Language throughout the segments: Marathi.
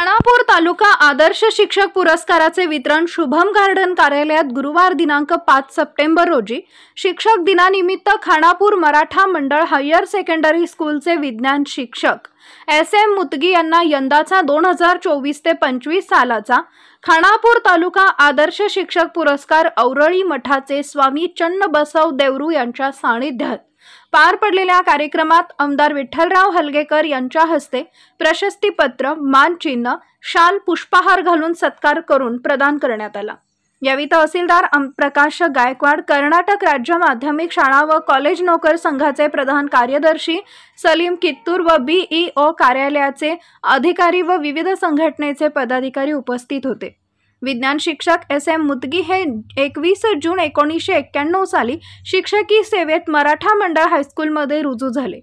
खानापूर तालुका आदर्श शिक्षक पुरस्काराचे वितरण शुभम गार्डन कार्यालयात गुरुवार दिनांक 5 सप्टेंबर रोजी शिक्षक दिनानिमित्त खानापूर मराठा मंडळ हायर सेकंडरी स्कूलचे विज्ञान शिक्षक SM मुतगी यांना यंदाचा 2024 ते 25 सालाचा खानापूर तालुका आदर्श शिक्षक पुरस्कार औरळी मठाचे स्वामी चन्नबसव देवरू यांच्या सानिध्यात पार पडलेल्या कार्यक्रमात आमदार विठ्ठलराव हलगेकर यांच्या हस्ते प्रशस्तीपत्र, मानचिन्ह, शाल, पुष्पहार घालून सत्कार करून प्रदान करण्यात आला। यावेळी तहसीलदार प्रकाश गायकवाड, कर्नाटक राज्य माध्यमिक शाळा व कॉलेज नोकर संघाचे प्रधान कार्यदर्शी सलीम कित्तूर व BEO कार्यालयाचे अधिकारी व विविध संघटनेचे पदाधिकारी उपस्थित होते। विज्ञान शिक्षक SM मुतगी हे 21 जून 1991 साली शिक्षकी सेवेत मराठा मंडळ हायस्कूलमध्ये रुजू झाले।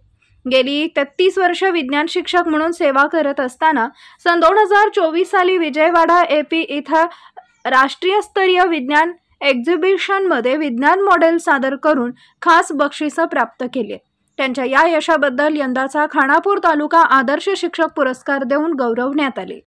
गेली 33 वर्ष विज्ञान शिक्षक म्हणून सेवा करत असताना सन 2024 साली विजयवाडा AP इथं राष्ट्रीय स्तरीय विज्ञान एक्झिबिशनमध्ये विज्ञान मॉडेल सादर करून खास बक्षिसं प्राप्त केली। त्यांच्या या यशाबद्दल यंदाचा खानापूर तालुका आदर्श शिक्षक पुरस्कार देऊन गौरवण्यात आले।